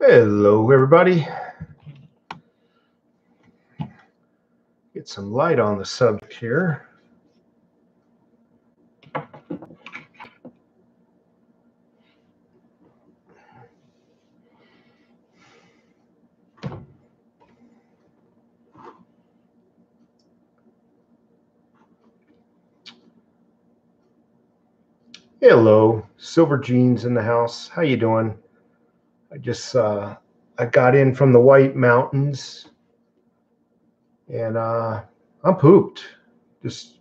Hello, everybody. Get some light on the subject here. Hello, Silver Jeans in the house. How you doing? I got in from the White Mountains, and I'm pooped. Just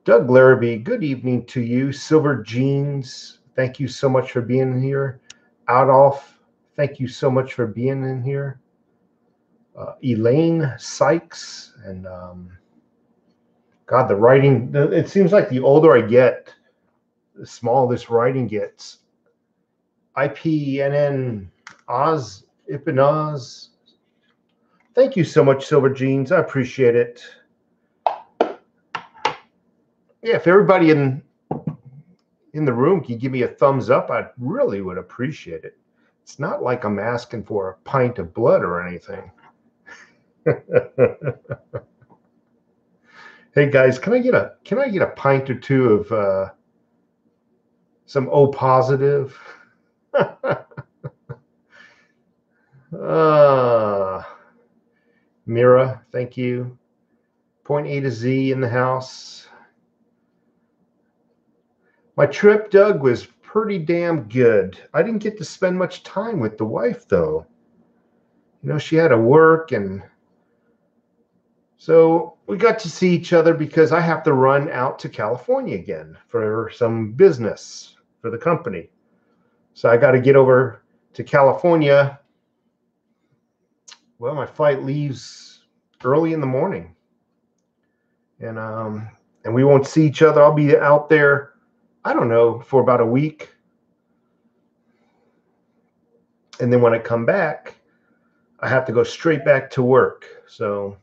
Doug Larrabee, good evening to you. Silver Jeans, thank you so much for being here. Adolf, thank you so much for being in here. Elaine Sykes, and God, the writing, it seems like the older I get, the smaller this writing gets. IPNN Oz, Ipinoz. Thank you so much, Silver Jeans. I appreciate it. Yeah, if everybody in the room can give me a thumbs up, I really would appreciate it. It's not like I'm asking for a pint of blood or anything. Hey guys, can I get a pint or two of some O positive? Mira, thank you. Point A to Z in the house. My trip, Doug, was pretty damn good. I didn't get to spend much time with the wife, though. You know, she had to work, and so we got to see each other because I have to run out to California again for some business for the company. So I got to get over to California. Well, my flight leaves early in the morning, and we won't see each other. I'll be out there, I don't know, for about a week. And then when I come back, I have to go straight back to work. So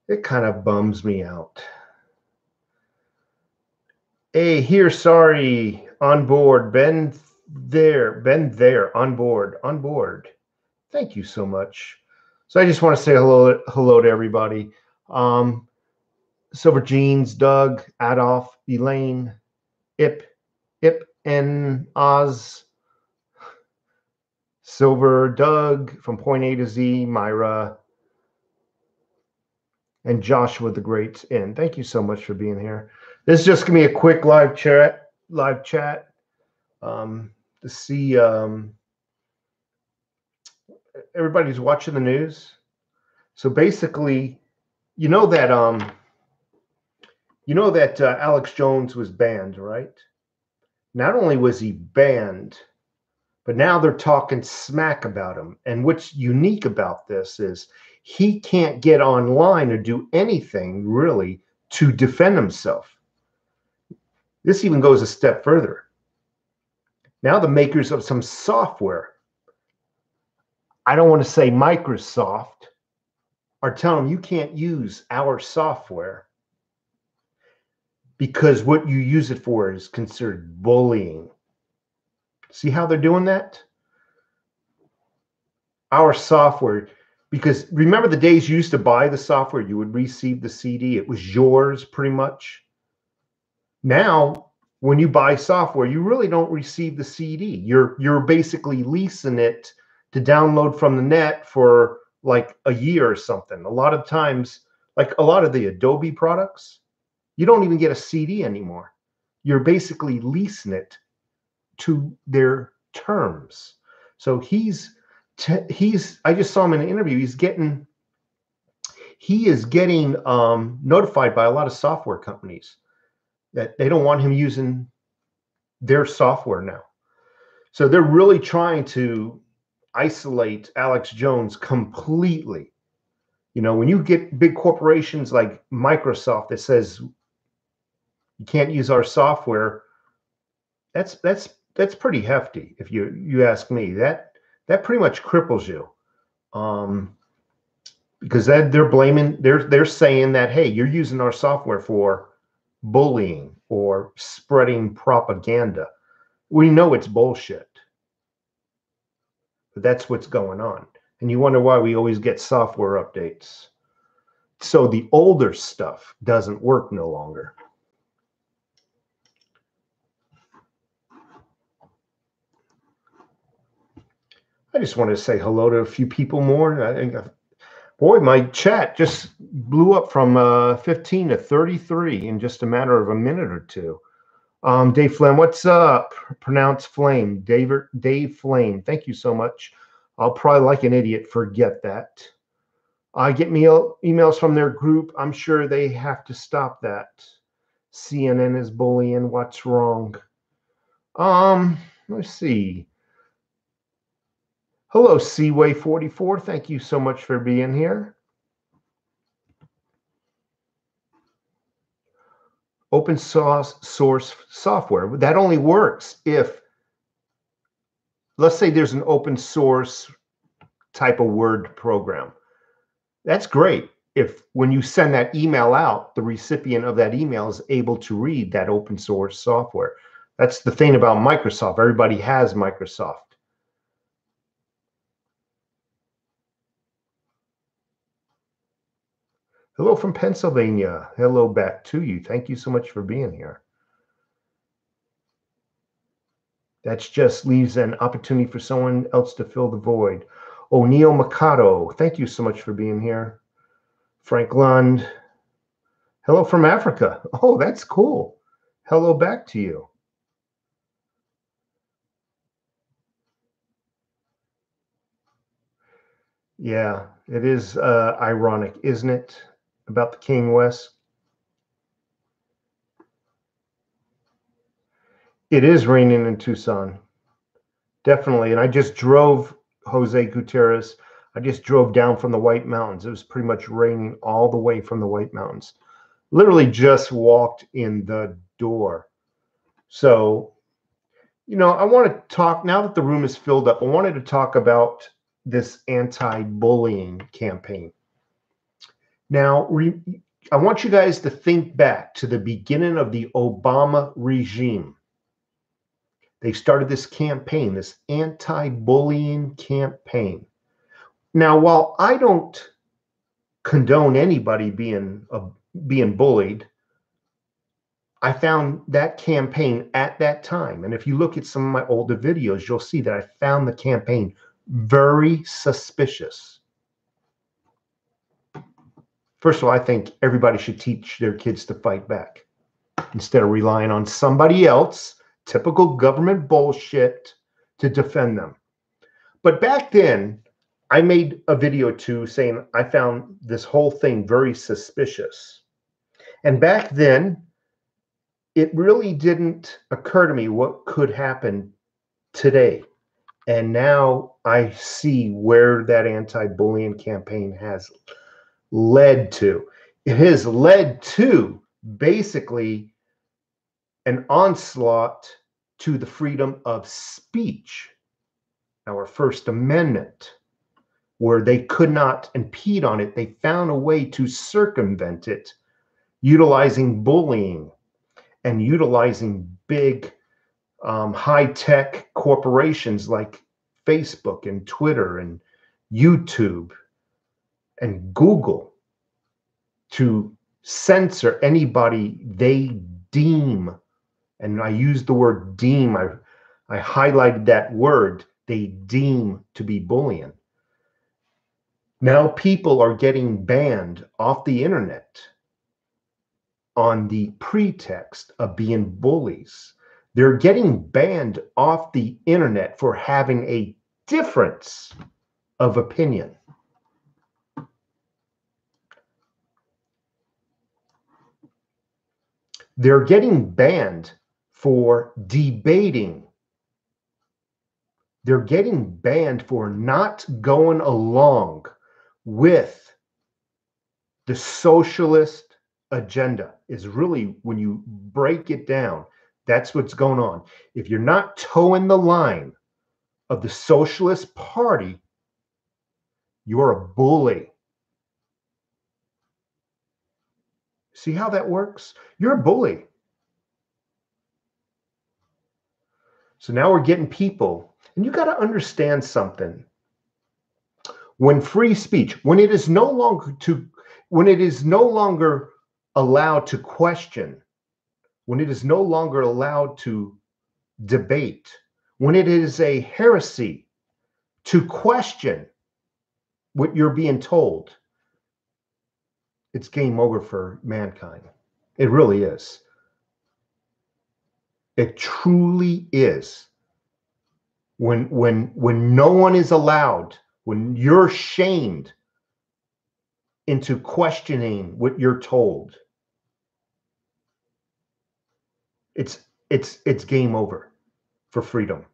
it kind of bums me out. Hey, here, sorry, on board, been there, on board. Thank you so much. So I just want to say hello to everybody. Silver Jeans, Doug, Adolf, Elaine, Ip, and Oz, Silver, Doug from Point A to Z, Myra, and Joshua the Great Inn. Thank you so much for being here. This is just gonna be a quick live chat to see everybody's watching the news. So basically, you know that Alex Jones was banned, right? Not only was he banned, but now they're talking smack about him. And what's unique about this is he can't get online or do anything really to defend himself. This even goes a step further. Now the makers of some software, I don't want to say Microsoft, are telling him you can't use our software because what you use it for is considered bullying. See how they're doing that? Our software, because remember the days you used to buy the software, you would receive the CD, it was yours pretty much. Now, when you buy software, you really don't receive the CD. You're basically leasing it to download from the net for like a year or something. A lot of times, like a lot of the Adobe products, you don't even get a CD anymore. You're basically leasing it to their terms. So I just saw him in an interview. He is getting notified by a lot of software companies that they don't want him using their software now. So they're really trying to isolate Alex Jones completely. You know, when you get big corporations like Microsoft that says you can't use our software, that's pretty hefty. If you ask me, that pretty much cripples you, because they're saying that, hey, you're using our software for bullying or spreading propaganda. We know it's bullshit. But that's what's going on. And you wonder why we always get software updates. So the older stuff doesn't work no longer. I just wanted to say hello to a few people more. Boy, my chat just blew up from 15 to 33 in just a matter of a minute or two. Dave Flame, what's up? Pronounce Flame. Dave Flame, thank you so much. I'll probably, like an idiot, forget that. I get emails from their group. I'm sure they have to stop that. CNN is bullying. What's wrong? Let's see. Hello, Seaway44. Thank you so much for being here. Open source software. That only works if, let's say there's an open source type of Word program. That's great if when you send that email out, the recipient of that email is able to read that open source software. That's the thing about Microsoft. Everybody has Microsoft. Hello from Pennsylvania. Hello back to you. Thank you so much for being here. That just leaves an opportunity for someone else to fill the void. O'Neill Mikado, thank you so much for being here. Frank Lund, hello from Africa. Oh, that's cool. Hello back to you. Yeah, it is ironic, isn't it, about the King West? It is raining in Tucson, definitely. And I just drove, Jose Gutierrez, I just drove down from the White Mountains. It was pretty much raining all the way from the White Mountains. Literally just walked in the door. So, you know, I want to talk, now that the room is filled up, I wanted to talk about this anti-bullying campaign. Now, I want you guys to think back to the beginning of the Obama regime. They started this campaign, this anti-bullying campaign. Now, while I don't condone anybody being bullied, I found that campaign at that time. And if you look at some of my older videos, you'll see that I found the campaign very suspicious. First of all, I think everybody should teach their kids to fight back instead of relying on somebody else, typical government bullshit, to defend them. But back then, I made a video too saying I found this whole thing very suspicious. And back then, it really didn't occur to me what could happen today. And now I see where that anti-bullying campaign has led to. It has led to basically an onslaught to the freedom of speech, our First Amendment, where they could not impede on it. They found a way to circumvent it, utilizing bullying and utilizing big high-tech corporations like Facebook and Twitter and YouTube and Google to censor anybody they deem, and I use the word deem, I highlighted that word, they deem to be bullying. Now people are getting banned off the internet on the pretext of being bullies. They're getting banned off the internet for having a difference of opinion. They're getting banned for debating. They're getting banned for not going along with the socialist agenda. Is really, when you break it down, that's what's going on. If you're not towing the line of the Socialist Party, you're a bully. See how that works? You're a bully. So now we're getting people, And you got to understand something. When free speech, when it is no longer allowed to question, when it is no longer allowed to debate, when it is a heresy to question what you're being told, it's game over for mankind. It really is. It truly is. When no one is allowed, when you're shamed into questioning what you're told, it's game over for freedom.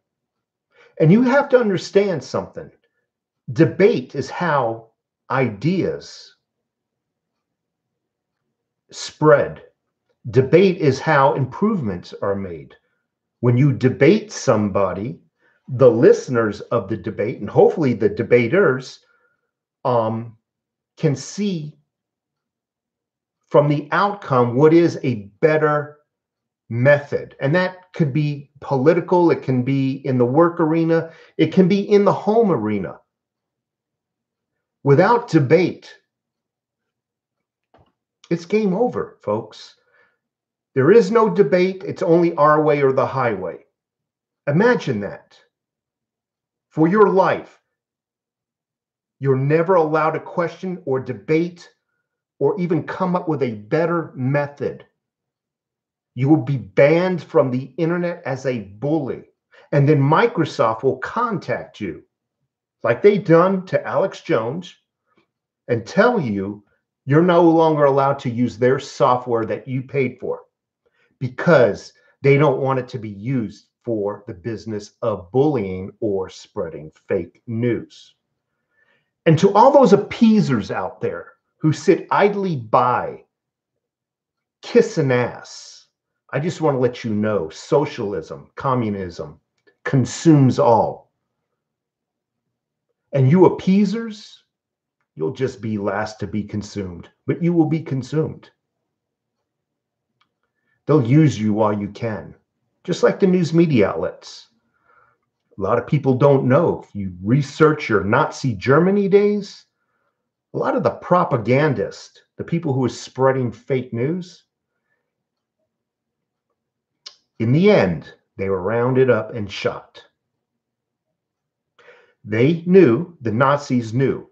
And you have to understand something. Debate is how ideas spread. Debate is how improvements are made. When you debate somebody, the listeners of the debate, and hopefully the debaters, can see from the outcome what is a better method. And that could be political, it can be in the work arena, it can be in the home arena. Without debate, it's game over, folks. There is no debate. It's only our way or the highway. Imagine that. For your life, you're never allowed to question or debate or even come up with a better method. You will be banned from the internet as a bully. And then Microsoft will contact you, like they done to Alex Jones, and tell you you're no longer allowed to use their software that you paid for because they don't want it to be used for the business of bullying or spreading fake news. And to all those appeasers out there who sit idly by, kissing ass, I just want to let you know, socialism, communism consumes all. And you appeasers, you'll just be last to be consumed, but you will be consumed. They'll use you while you can, just like the news media outlets. A lot of people don't know. If you research your Nazi Germany days, a lot of the propagandists, the people who are spreading fake news, in the end, they were rounded up and shot. They knew, the Nazis knew,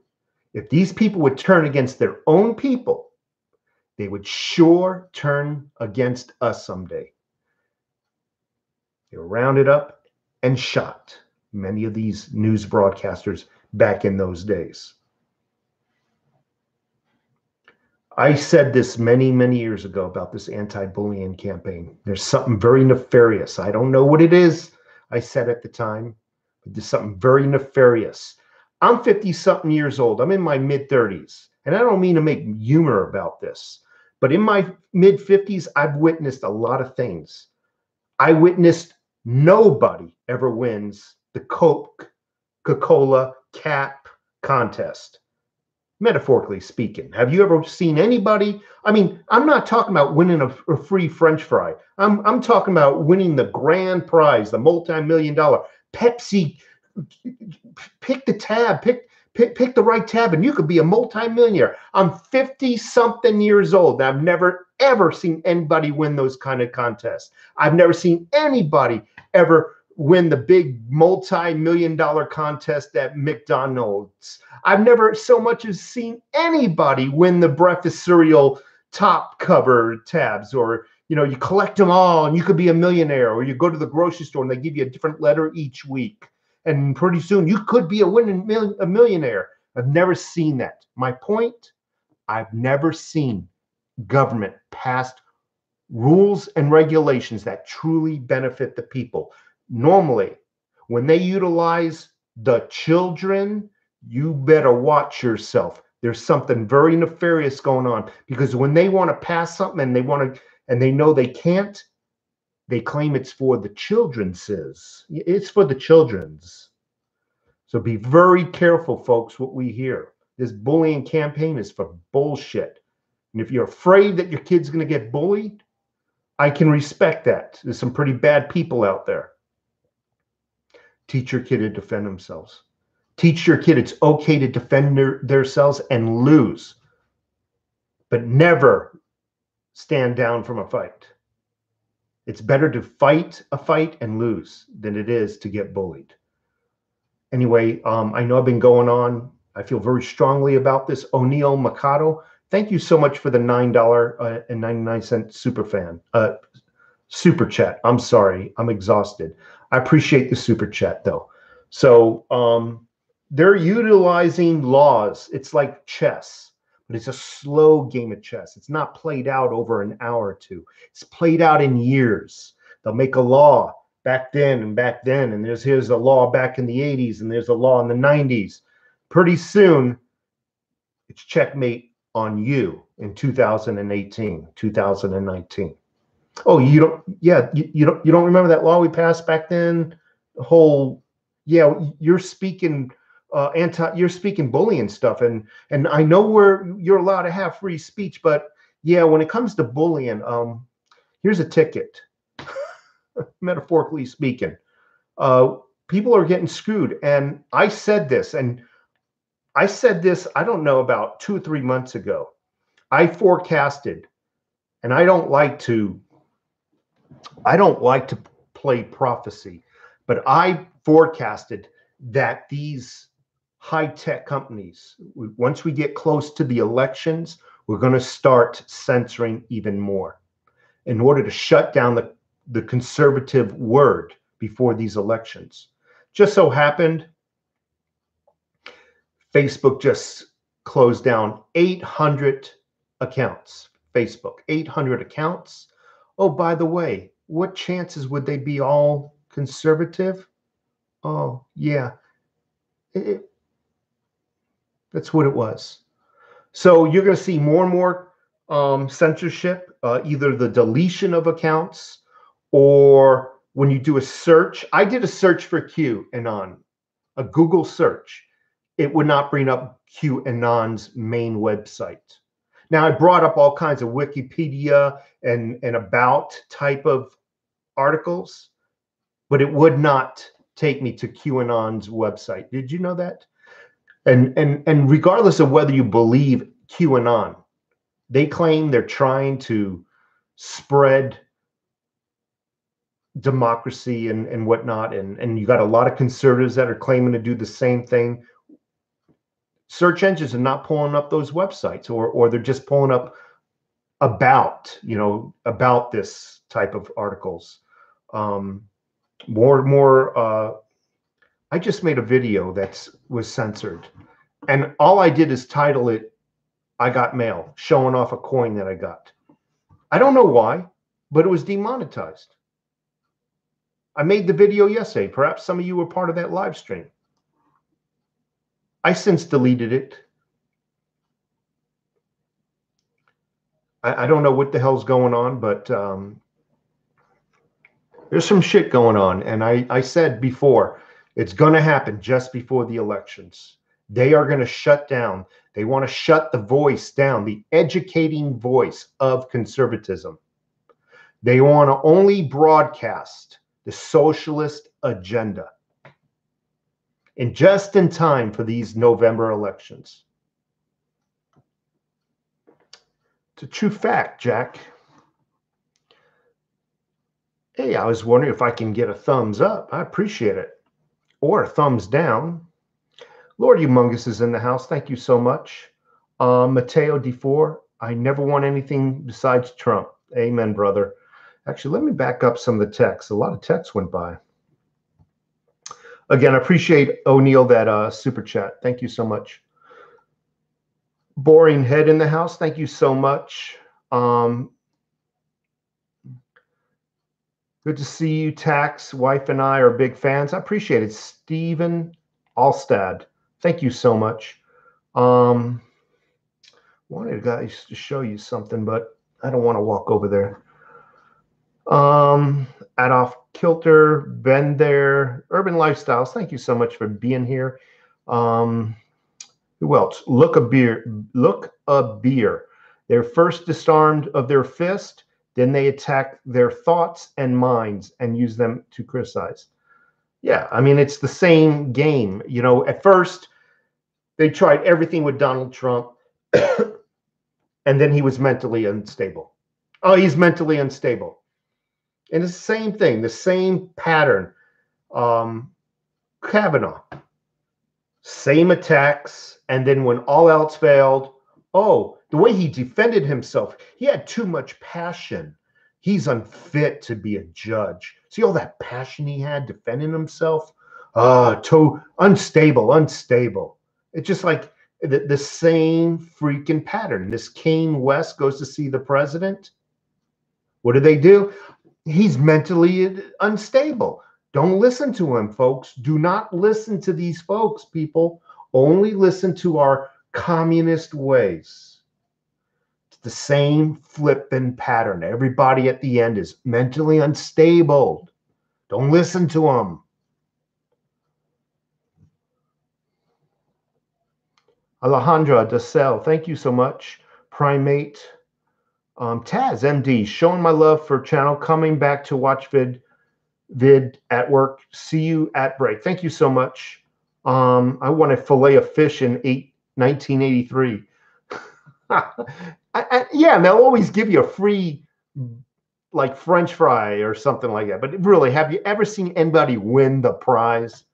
if these people would turn against their own people, they would sure turn against us someday. They were rounded up and shot, many of these news broadcasters back in those days. I said this many, many years ago about this anti-bullying campaign. There's something very nefarious. I don't know what it is. I said at the time, but there's something very nefarious. I'm 50-something years old. I'm in my mid-30s. And I don't mean to make humor about this, but in my mid-50s, I've witnessed a lot of things. I witnessed nobody ever wins the Coca-Cola cap contest, metaphorically speaking. Have you ever seen anybody? I mean, I'm not talking about winning a free French fry. I'm talking about winning the grand prize, the multi-million-dollar Pepsi. Pick the tab, pick the right tab, and you could be a multi-millionaire. I'm 50-something years old. I've never, ever seen anybody win those kind of contests. I've never seen anybody ever win the big multi-million-dollar contest at McDonald's. I've never so much as seen anybody win the breakfast cereal top cover tabs, or you collect them all and you could be a millionaire, or you go to the grocery store and they give you a different letter each week. And pretty soon you could be a millionaire. I've never seen that. My point, I've never seen government pass rules and regulations that truly benefit the people. Normally, when they utilize the children, you better watch yourself. There's something very nefarious going on, because when they want to pass something and they know they can't, they claim it's for the children's. It's for the children's. So be very careful, folks, what we hear. This bullying campaign is for bullshit. And if you're afraid that your kid's going to get bullied, I can respect that. There's some pretty bad people out there. Teach your kid to defend themselves. Teach your kid it's okay to defend themselves and lose, but never stand down from a fight. It's better to fight a fight and lose than it is to get bullied. Anyway, I know I've been going on. I feel very strongly about this. O'Neill Mikado, thank you so much for the $9.99 super chat. I'm sorry, I'm exhausted. I appreciate the super chat though. So they're utilizing laws. It's like chess, but it's a slow game of chess. It's not played out over an hour or two. It's played out in years. They'll make a law back then, and here's a law back in the 80s, and there's a law in the 90s. Pretty soon, it's checkmate on you in 2018, 2019. Oh, you don't? Yeah, you don't remember that law we passed back then? The whole, yeah, you're speaking you're speaking bullying stuff, and I know you're allowed to have free speech, but yeah, when it comes to bullying, here's a ticket. Metaphorically speaking, people are getting screwed, and I said this, I don't know, about 2 or 3 months ago. I forecasted, and I don't like to play prophecy, but I forecasted that these high-tech companies, once we get close to the elections, we're going to start censoring even more in order to shut down the conservative word before these elections. Just so happened, Facebook just closed down 800 accounts. Facebook, 800 accounts. Oh, by the way, what chances would they be all conservative? Oh, yeah. That's what it was. So you're going to see more and more censorship, either the deletion of accounts, or when you do a search. I did a search for QAnon, a Google search. It would not bring up QAnon's main website. Now, I brought up all kinds of Wikipedia and about type of articles, but it would not take me to QAnon's website. Did you know that? And regardless of whether you believe QAnon, they claim they're trying to spread democracy and whatnot, and you got a lot of conservatives that are claiming to do the same thing. Search engines are not pulling up those websites, or they're just pulling up about this type of articles. I just made a video that was censored, and all I did is title it, "I got mail," showing off a coin that I got. I don't know why, but it was demonetized. I made the video yesterday. Perhaps some of you were part of that live stream. I since deleted it. I don't know what the hell's going on, but there's some shit going on. And I said before, it's going to happen just before the elections. They are going to shut down. They want to shut the voice down, the educating voice of conservatism. They want to only broadcast the socialist agenda. And just in time for these November elections. It's a true fact, Jack. Hey, I was wondering if I can get a thumbs up. I appreciate it. Or a thumbs down. Lord Humongous is in the house. Thank you so much. Mateo D4, I never want anything besides Trump. Amen, brother. Actually, let me back up some of the text. A lot of text went by. Again, I appreciate O'Neill that super chat. Thank you so much. Boring Head in the house. Thank you so much. Good to see you, Tax. Wife and I are big fans. I appreciate it. Stephen Alstad. Thank you so much. Wanted guys to show you something, but I don't want to walk over there. Adolf Kilter, been there. Urban Lifestyles, thank you so much for being here. Who else? Look a beer. They're first disarmed of their fist, then they attack their thoughts and minds and use them to criticize. Yeah, I mean, it's the same game. You know, at first they tried everything with Donald Trump, and then he was mentally unstable. Oh, he's mentally unstable. And it's the same thing, the same pattern. Kavanaugh, same attacks. And then when all else failed, oh, the way he defended himself, he had too much passion. He's unfit to be a judge. See all that passion he had defending himself? Unstable, unstable. It's just like the same freaking pattern. This Kane West goes to see the president. What do? He's mentally unstable. Don't listen to him, folks. Do not listen to these folks, people. Only listen to our communist ways. It's the same flipping pattern. Everybody at the end is mentally unstable. Don't listen to them. Alejandra Dessel, thank you so much. Primate. Taz, MD, showing my love for channel, coming back to watch vid at work. See you at break. Thank you so much. I want a fillet of fish in 1983. Yeah, and they'll always give you a free, like, French fry or something like that. But really, have you ever seen anybody win the prize?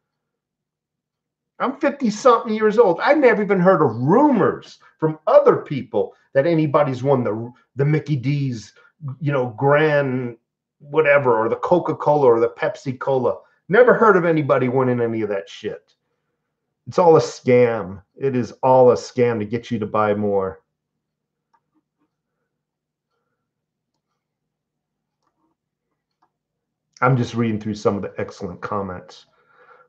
I'm 50-something years old. I've never even heard of rumors from other people that anybody's won the Mickey D's, you know, grand whatever, or the Coca-Cola or the Pepsi-Cola. Never heard of anybody winning any of that shit. It's all a scam. It is all a scam to get you to buy more. I'm just reading through some of the excellent comments.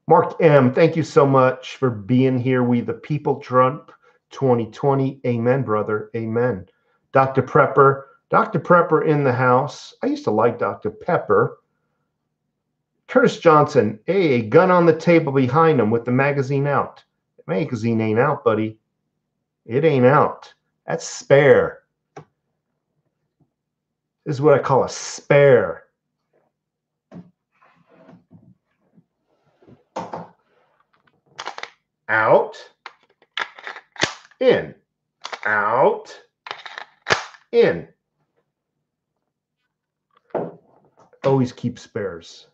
Mark M., thank you so much for being here. We the people, Trump 2020. Amen, brother. Amen. Dr. Prepper in the house. I used to like Dr. Pepper. Curtis Johnson, hey, a gun on the table behind him with the magazine out. The magazine ain't out, buddy. It ain't out. That's spare. This is what I call a spare. Out, in, out, in. Always keep spares.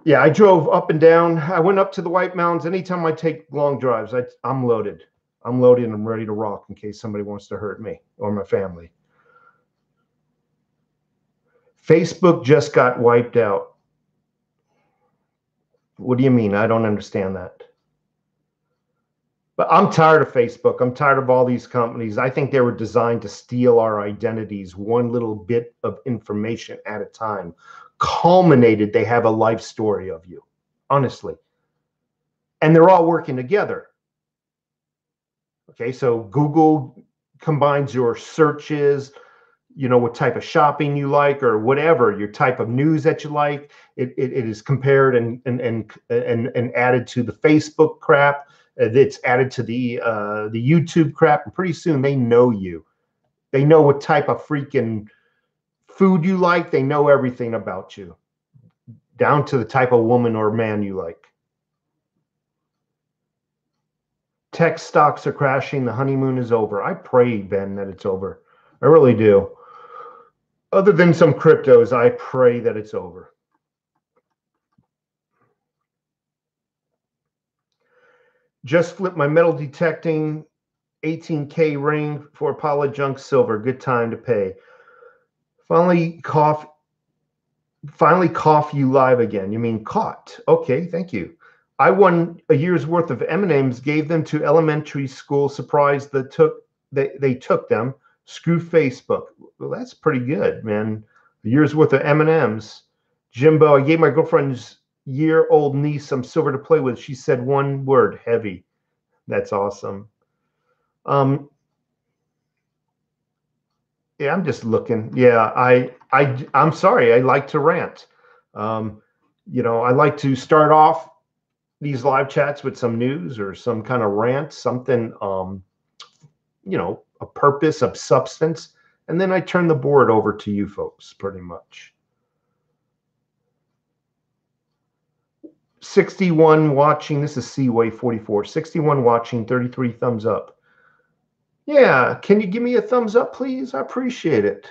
Yeah, I drove up and down. I went up to the White Mountains. Anytime I take long drives, I'm loaded. I'm loaded and I'm ready to rock in case somebody wants to hurt me or my family. Facebook just got wiped out. What do you mean? I don't understand that. But I'm tired of Facebook. I'm tired of all these companies. I think they were designed to steal our identities, one little bit of information at a time. Culminated, they have a life story of you, honestly. And they're all working together. Okay, so Google combines your searches, you know, what type of shopping you like or whatever, your type of news that you like. It is compared and added to the Facebook crap. It's added to the YouTube crap, and pretty soon they know you. They know what type of freaking food you like. They know everything about you, down to the type of woman or man you like. Tech stocks are crashing. The honeymoon is over. I pray, Ben, that it's over. I really do. Other than some cryptos, I pray that it's over. Just flipped my metal detecting 18K ring for Apollo Junk Silver. Good time to pay. Finally cough you live again. You mean caught. Okay, thank you. I won a year's worth of M&Ms, gave them to elementary school. Surprised they took them. Screw Facebook. Well, that's pretty good, man. A year's worth of M&Ms. Jimbo, I gave my girlfriend's year-old niece some silver to play with. She said one word, heavy. That's awesome. Yeah, I'm just looking. Yeah, I'm sorry. I like to rant. You know, I like to start off these live chats with some news or some kind of rant, something, you know, a purpose of substance. And then I turn the board over to you folks pretty much. 61 watching. This is Seaway 44. 61 watching, 33 thumbs up. Yeah, can you give me a thumbs up, please? I appreciate it.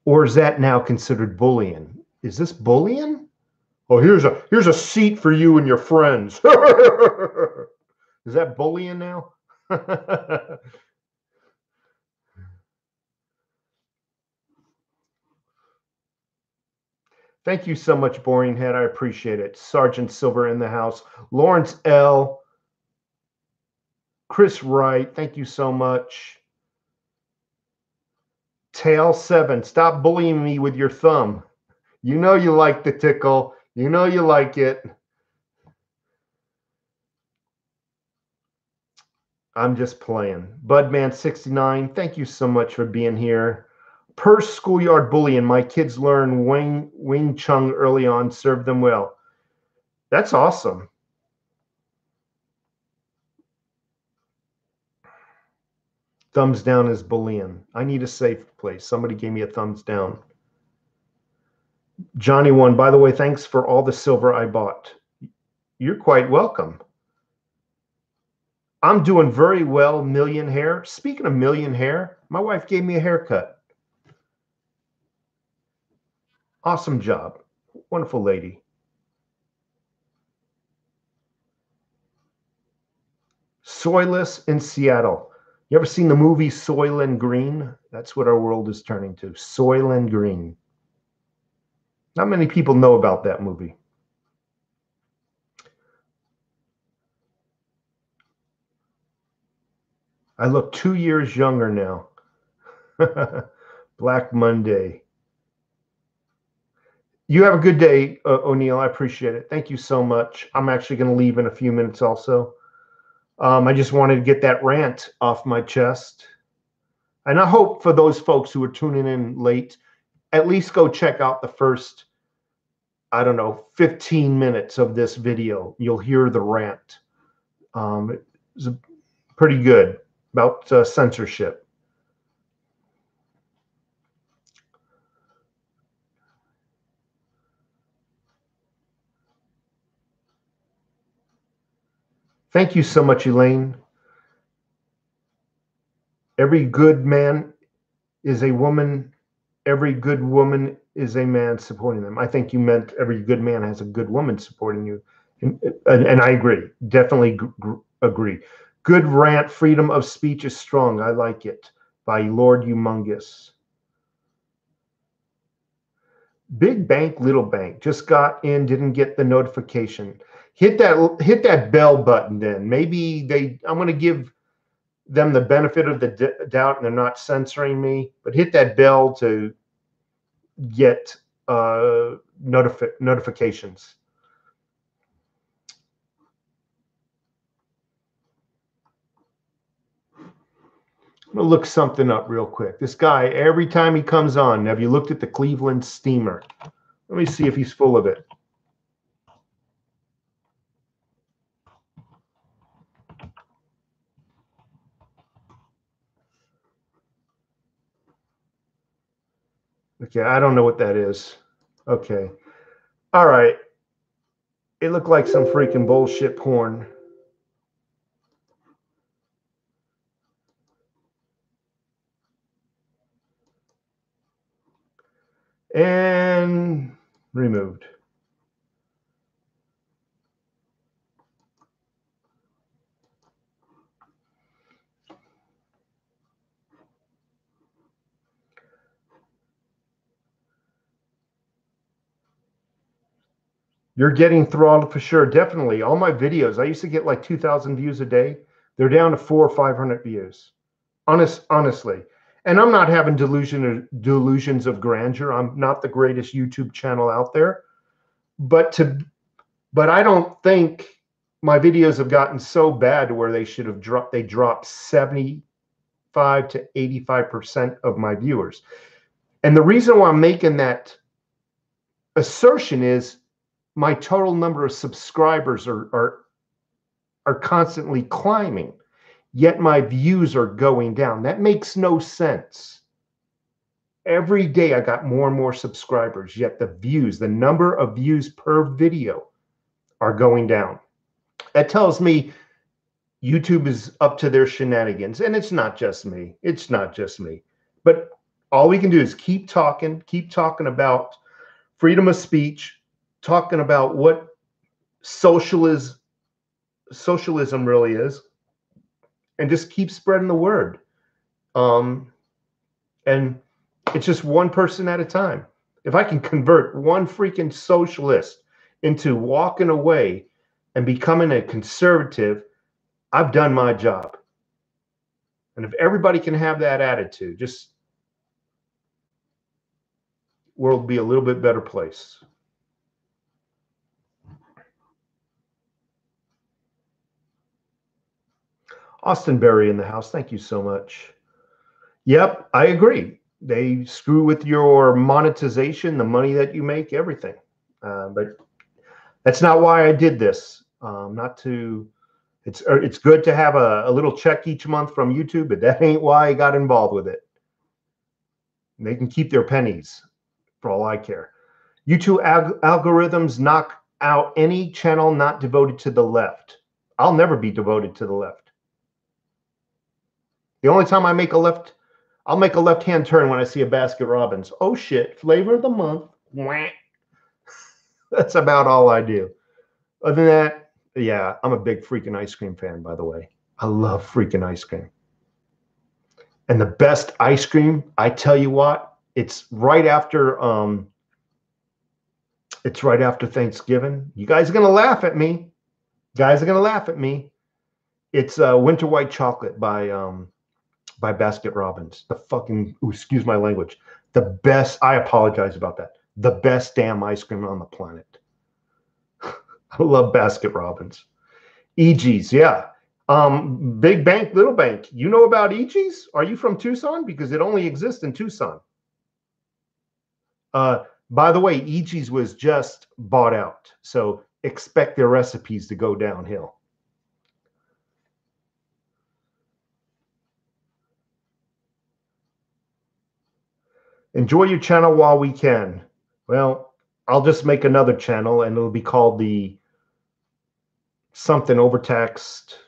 Or is that now considered bullying? Is this bullying? Oh, here's a seat for you and your friends. Is that bullying now? Thank you so much, Boring Head. I appreciate it. Sergeant Silver in the house. Lawrence L. Chris Wright, thank you so much. Tail 7, stop bullying me with your thumb. You know you like the tickle. You know you like it. I'm just playing. Budman69, thank you so much for being here. Per schoolyard bullying, my kids learn Wing Chun early on, serve them well. That's awesome. Thumbs down is bullying. I need a safe place. Somebody gave me a thumbs down. Johnny 1, by the way, thanks for all the silver I bought. You're quite welcome. I'm doing very well, Million Hair. Speaking of Million Hair, my wife gave me a haircut. Awesome job. Wonderful lady. Soilless in Seattle. You ever seen the movie Soylent Green? That's what our world is turning to. Soylent Green. Not many people know about that movie. I look 2 years younger now. Black Monday. You have a good day, O'Neill. I appreciate it. Thank you so much. I'm actually going to leave in a few minutes also. I just wanted to get that rant off my chest. And I hope for those folks who are tuning in late, at least go check out the first, I don't know, 15 minutes of this video. You'll hear the rant. It's pretty good about censorship. Thank you so much, Elaine. Every good man is a woman. Every good woman is a man supporting them. I think you meant every good man has a good woman supporting you. And I agree. Definitely agree. Good rant. Freedom of speech is strong. I like it. By Lord Humongous. Big bank, little bank. Just got in, didn't get the notification. Hit that bell button then. Maybe I'm going to give them the benefit of the doubt and they're not censoring me, but hit that bell to get notifications. I'm going to look something up real quick. This guy, every time he comes on, have you looked at the Cleveland Steamer? Let me see if he's full of it. Okay, I don't know what that is. Okay. All right. It looked like some freaking bullshit porn. And removed. You're getting throttled for sure. Definitely. All my videos, I used to get like 2,000 views a day. They're down to 400 or 500 views. Honestly. And I'm not having delusions of grandeur. I'm not the greatest YouTube channel out there. But I don't think my videos have gotten so bad to where they should have dropped. They dropped 75 to 85% of my viewers. And the reason why I'm making that assertion is my total number of subscribers are constantly climbing, yet my views are going down. That makes no sense. Every day I got more and more subscribers, yet the views, the number of views per video are going down. That tells me YouTube is up to their shenanigans. And it's not just me. It's not just me. But all we can do is keep talking about freedom of speech, talking about what socialism really is, and just keep spreading the word. And it's just one person at a time. If I can convert one freaking socialist into walking away and becoming a conservative, I've done my job. And if everybody can have that attitude, just world will be a little bit better place. Austin Berry in the house. Thank you so much. Yep, I agree. They screw with your monetization, the money that you make, everything. But that's not why I did this. Not to. It's good to have a little check each month from YouTube, but that ain't why I got involved with it. And they can keep their pennies for all I care. YouTube algorithms knock out any channel not devoted to the left. I'll never be devoted to the left. The only time I make a left, I'll make a left-hand turn when I see a Baskin Robbins. Oh shit, flavor of the month. That's about all I do. Other than that, yeah, I'm a big freaking ice cream fan, by the way. I love freaking ice cream. And the best ice cream, I tell you what, it's right after Thanksgiving. You guys are gonna laugh at me. It's Winter White Chocolate by Baskin Robbins. The fucking, excuse my language, the best, I apologize about that, the best damn ice cream on the planet. I love Baskin Robbins. EG's, yeah. Big bank, little bank. You know about EG's? Are you from Tucson? Because it only exists in Tucson. By the way, EG's was just bought out, so expect their recipes to go downhill. Enjoy your channel while we can. Well, I'll just make another channel and it'll be called the something overtaxed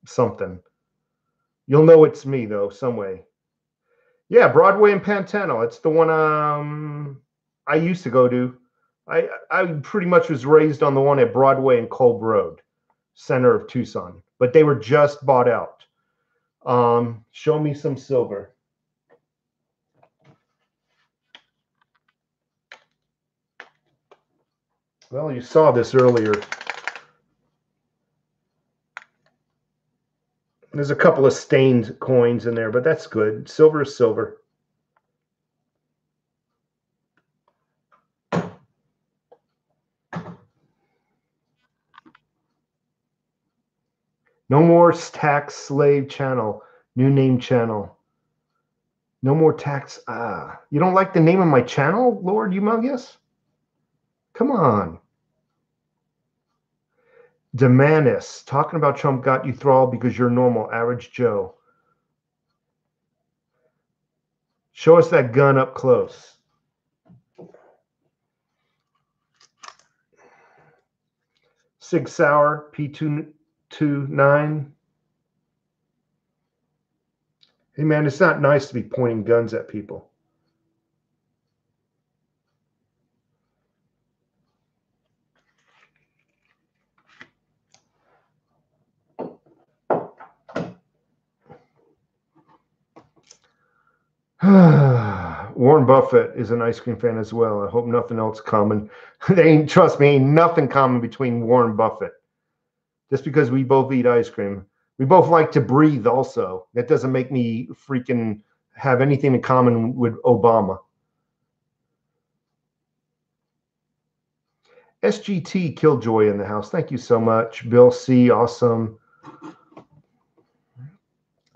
something. You'll know it's me though, some way. Yeah, Broadway and Pantano. It's the one I used to go to. I pretty much was raised on the one at Broadway and Kolb Road, center of Tucson. But they were just bought out. Show me some silver. Well, you saw this earlier. There's a couple of stained coins in there, but that's good. Silver is silver. No more tax slave channel. New name channel. No more tax. You don't like the name of my channel, Lord Humongous? Come on. Demanis, talking about Trump got you thralled because you're normal, average Joe. Show us that gun up close. Sig Sauer, P229. Hey man, it's not nice to be pointing guns at people. Warren Buffett is an ice cream fan as well. I hope nothing else common. Trust me, ain't nothing common between Warren Buffett. Just because we both eat ice cream. We both like to breathe also. That doesn't make me freaking have anything in common with Obama. SGT Killjoy in the house. Thank you so much. Bill C, awesome.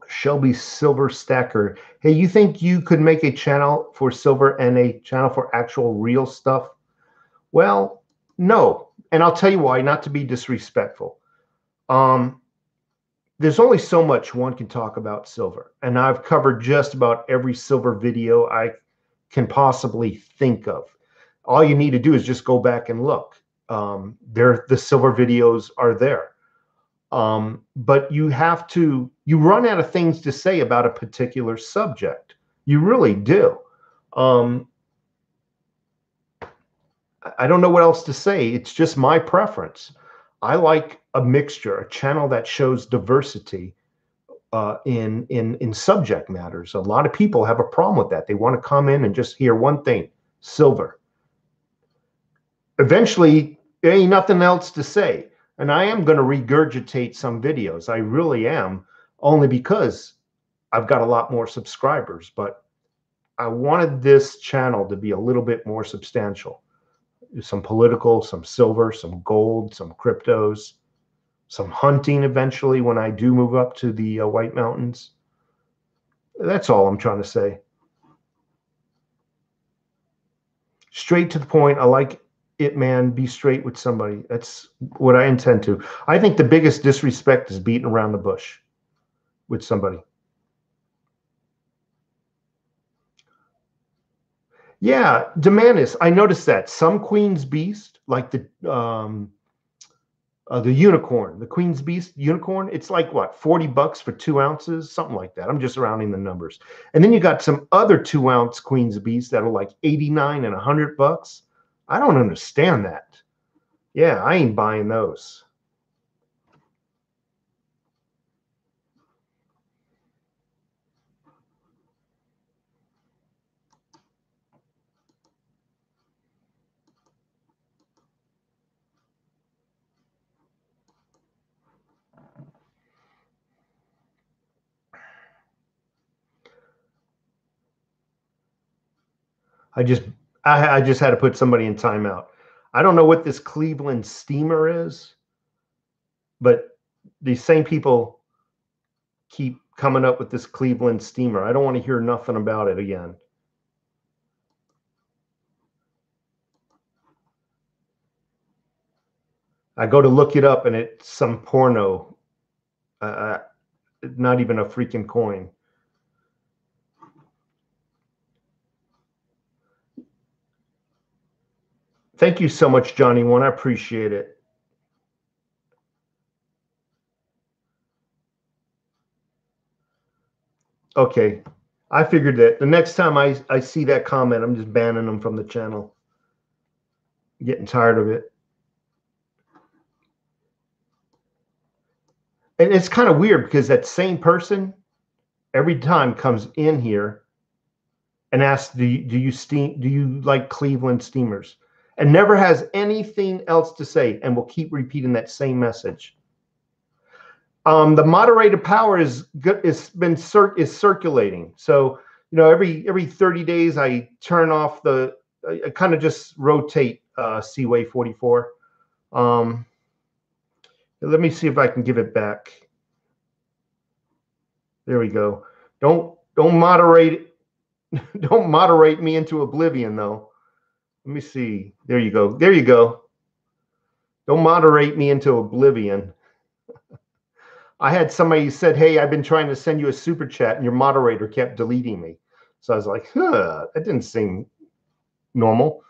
Shelby Silver Stacker. Hey, you think you could make a channel for silver and a channel for actual real stuff? Well, no. And I'll tell you why, not to be disrespectful. there's only so much one can talk about silver, and I've covered just about every silver video I can possibly think of. All you need to do is just go back and look. The silver videos are there. But you run out of things to say about a particular subject. You really do. I don't know what else to say. It's just my preference. I like a mixture, a channel that shows diversity in subject matters. A lot of people have a problem with that. They want to come in and just hear one thing, silver. Eventually, there ain't nothing else to say. And I am going to regurgitate some videos. I really am, only because I've got a lot more subscribers. But I wanted this channel to be a little bit more substantial. Some political, some silver, some gold, some cryptos, some hunting eventually when I do move up to the White Mountains. That's all I'm trying to say. Straight to the point. I like it, man. Be straight with somebody. That's what I intend to. I think the biggest disrespect is beating around the bush with somebody. Yeah, Demanis, I noticed that some Queen's Beast, like the unicorn, the Queen's Beast unicorn, it's like what, $40 for 2 ounces, something like that. I'm just rounding the numbers. And then you got some other 2-ounce Queen's Beast that are like $89 and $100. I don't understand that. Yeah, I ain't buying those. I just had to put somebody in timeout. I don't know what this Cleveland steamer is, but these same people keep coming up with this Cleveland steamer. I don't want to hear nothing about it again. I go to look it up and it's some porno. Not even a freaking coin. Thank you so much, Johnny One. I appreciate it. Okay. I figured that the next time I see that comment, I'm just banning them from the channel. I'm getting tired of it. And it's kind of weird because that same person every time comes in here and asks, do you like Cleveland steamers? And never has anything else to say, and will keep repeating that same message. The moderated power is circulating. So, you know, every 30 days I turn off I kind of just rotate Seaway 44. Let me see if I can give it back. There we go. Don't moderate don't moderate me into oblivion though. Let me see. There you go. There you go. Don't moderate me into oblivion. I had somebody said, "Hey, I've been trying to send you a super chat and your moderator kept deleting me." So I was like, that didn't seem normal.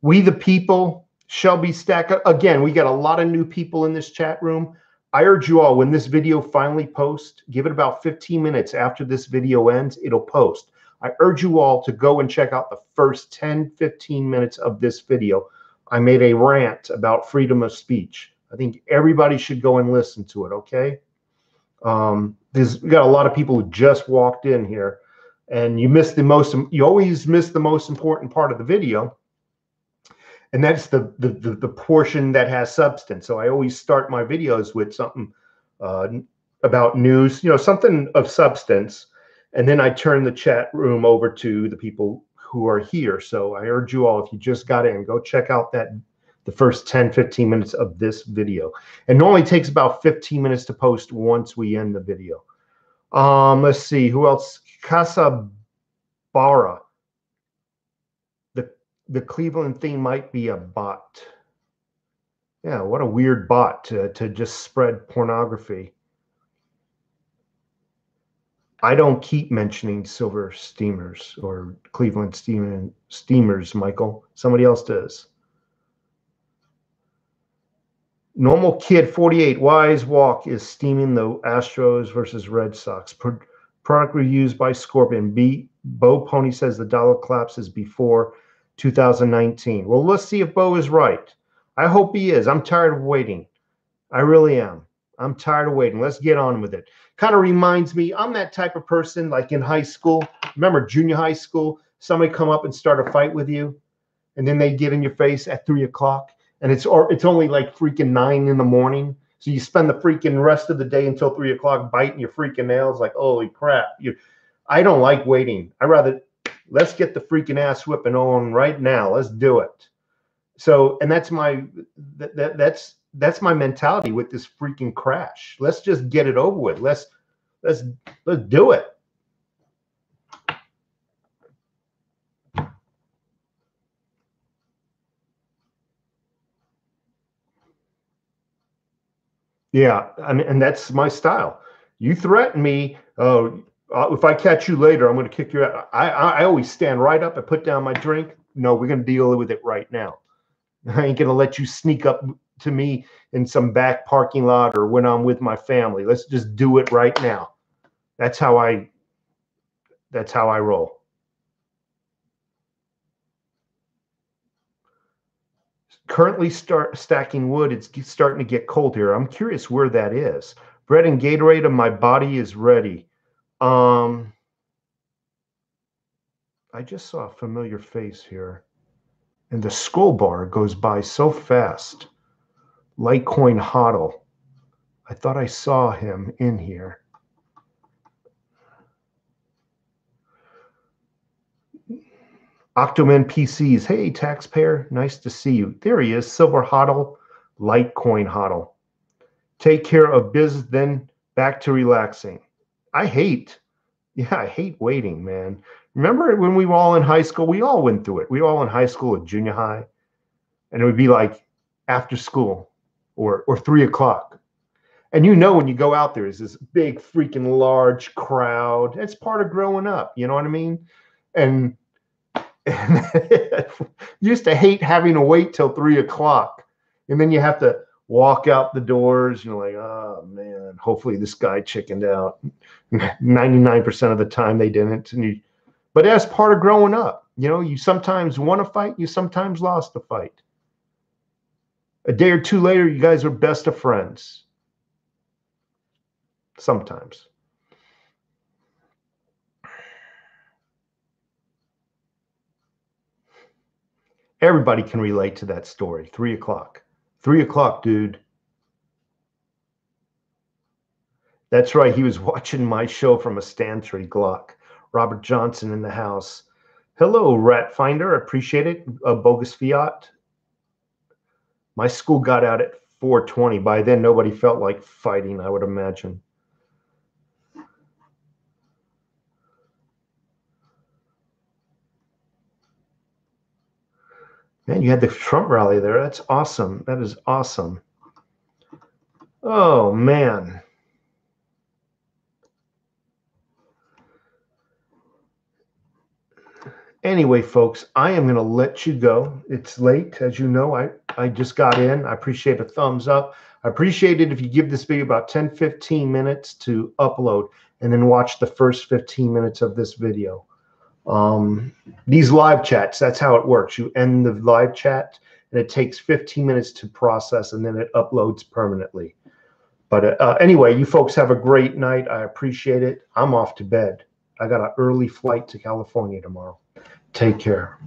We the people shall be stacked up. Again, we got a lot of new people in this chat room. I urge you all, when this video finally posts, give it about 15 minutes after this video ends, it'll post. I urge you all to go and check out the first 10, 15 minutes of this video. I made a rant about freedom of speech. I think everybody should go and listen to it, okay? We got a lot of people who just walked in here, and you always miss the most important part of the video. And that's the portion that has substance. So I always start my videos with something about news, you know, something of substance. And then I turn the chat room over to the people who are here. So I urge you all, if you just got in, go check out the first 10, 15 minutes of this video. It normally takes about 15 minutes to post once we end the video. Let's see, who else? Casa Barra. The Cleveland thing might be a bot. Yeah, what a weird bot to just spread pornography. I don't keep mentioning silver steamers or Cleveland steamers, Michael. Somebody else does. Normal Kid 48, Wise Walk is steaming the Astros versus Red Sox. Product reviews by Scorpion. Bo Pony says the dollar collapses before 2019. Well, let's see if Bo is right. I hope he is. I'm tired of waiting. I really am. I'm tired of waiting. Let's get on with it. Kind of reminds me, I'm that type of person like in high school. Remember junior high school? Somebody come up and start a fight with you, and then they get in your face at 3 o'clock, and it's only like freaking 9 in the morning. So you spend the freaking rest of the day until 3 o'clock biting your freaking nails like, holy crap. I don't like waiting. I rather, let's get the freaking ass whipping on right now. Let's do it. So, and that's my my mentality with this freaking crash. Let's just get it over with. Let's do it. Yeah, and that's my style. You threaten me, if I catch you later, I'm going to kick you out. I always stand right up and put down my drink. No, we're going to deal with it right now. I ain't going to let you sneak up to me in some back parking lot or when I'm with my family. Let's just do it right now. That's how I roll. Currently stacking wood. It's starting to get cold here. I'm curious where that is. Bread and Gatorade and my body is ready. I just saw a familiar face here. And the scroll bar goes by so fast. LITECOIN HODL. I thought I saw him in here. Octoman PCs. Hey, taxpayer. Nice to see you. There he is. Silver HODL. LITECOIN HODL. Take care of biz, then back to relaxing. I hate waiting, man. Remember when we were all in high school? We all went through it. We were all in high school or junior high. And it would be like after school or 3 o'clock. And when you go out there, is this big freaking large crowd. It's part of growing up. You know what I mean? And used to hate having to wait till 3 o'clock. And then you have to walk out the doors. You're like, oh, man, hopefully this guy chickened out. 99% of the time they didn't. But that's part of growing up. You sometimes won a fight. You sometimes lost a fight. A day or two later, you guys are best of friends. Sometimes. Everybody can relate to that story. 3 o'clock. 3 o'clock, dude. That's right. He was watching my show from a Stantry Glock. Robert Johnson in the house. Hello, Rat Finder. Appreciate it. Bogus Fiat. My school got out at 4:20. By then, nobody felt like fighting, I would imagine. Man, you had the Trump rally there. That's awesome. That is awesome. Oh, man. Anyway, folks, I am going to let you go. It's late. As you know, I just got in. I appreciate a thumbs up. I appreciate it if you give this video about 10, 15 minutes to upload and then watch the first 15 minutes of this video. These live chats, that's how it works. You end the live chat and it takes 15 minutes to process and then it uploads permanently. But anyway, you folks have a great night. I appreciate it. I'm off to bed. I got an early flight to California tomorrow. Take care.